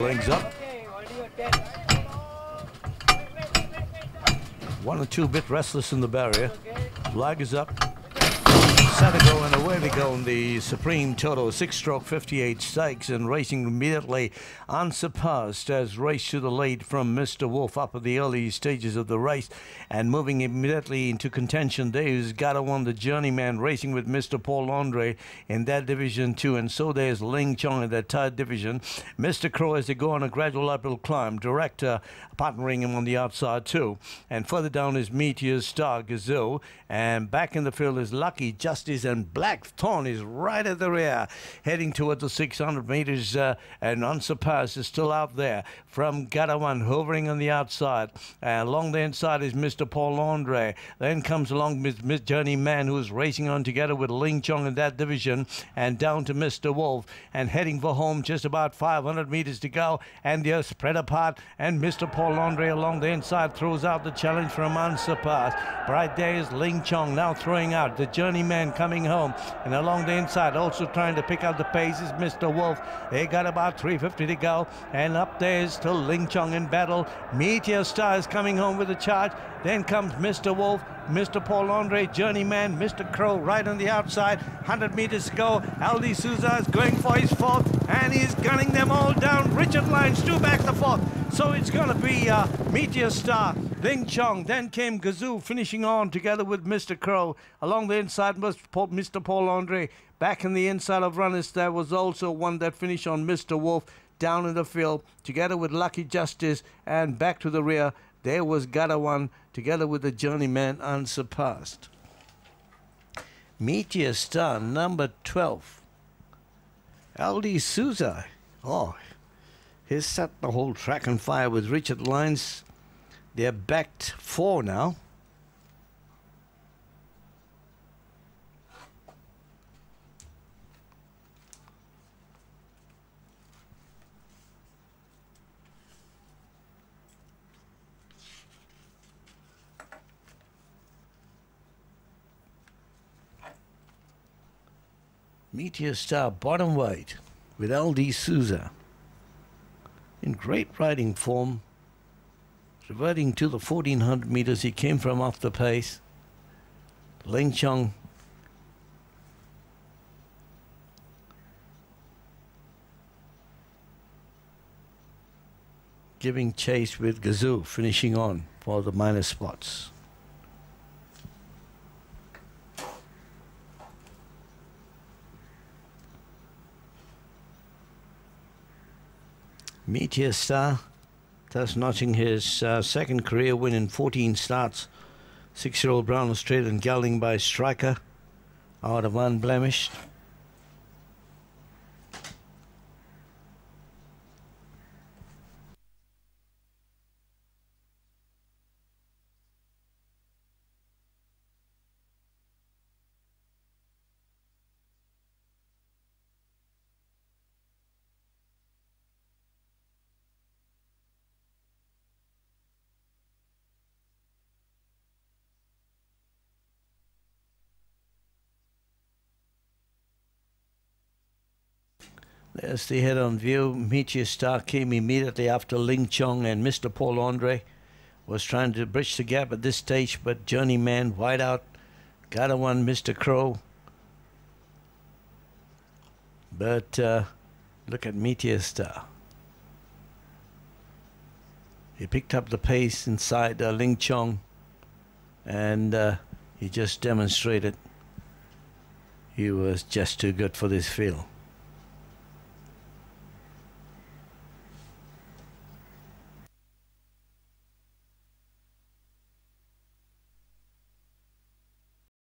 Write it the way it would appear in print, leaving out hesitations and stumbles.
Lings up. 1 or 2 bit restless in the barrier. Flag is up. Set to go, and away we go in the Supreme Toto 6-stroke 58 Sykes, and racing immediately unsurpassed as race to the lead from Mr. Wolf up at the early stages of the race, and moving immediately into contention there is Gadawan the Journeyman racing with Mr. Paul Andre in that division too, and so there's Ling Chong in that third division. Mr. Crow as they go on a gradual uphill climb, Director partnering him on the outside too, and further down is Meteor Star Gazoo, and back in the field is Lucky Justice, and Blackthorn is right at the rear, heading towards the 600 meters, and Unsurpassed is still out there from Gadawan, hovering on the outside. Along the inside is Mr. Paul Andre. Then comes along Miss Journeyman, who is racing on together with Ling Chong in that division, and down to Mr. Wolf, and heading for home, just about 500 meters to go, and they're spread apart, and Mr. Paul Andre along the inside throws out the challenge from Unsurpassed. Right there is Ling Chong now throwing out the Journeyman coming home, and along the inside also trying to pick up the pace is Mr. Wolf. They got about 350 to go, and up there is still Ling Chong in battle. Meteor Star is coming home with a charge. Then comes Mr. Wolf, Mr. Paul Andre, Journeyman, Mr. Crow right on the outside. 100 meters to go. Aldi Souza is going for his fourth, and he's gunning them all down. Richard Lyons 2 back the fourth. So it's going to be Meteor Star, Ling Chong. Then came Gazoo finishing on together with Mr. Crow. Along the inside was Mr. Paul Andre. Back in the inside of runners, there was also one that finished on Mr. Wolf down in the field together with Lucky Justice, and back to the rear there was Gadawan together with the Journeyman Unsurpassed. Meteor Star number 12. Aldi Souza. Oh, he's set the whole track on fire with Richard Lyons. They're backed 4 now. Meteor Star bottom weight with Aldi Souza in great riding form, reverting to the 1400 meters he came from off the pace. Ling Chong giving chase with Gazoo finishing on for the minor spots. Meteor Star thus notching his second career win in 14 starts. 6-year-old Brown Australian gelding by Striker out of Unblemished. There's the head on view. Meteor Star came immediately after Ling Chong, and Mr. Paul Andre was trying to bridge the gap at this stage, but Journeyman wide out. Gadawan, Mr. Crow. But look at Meteor Star. He picked up the pace inside Ling Chong, and he just demonstrated he was just too good for this field.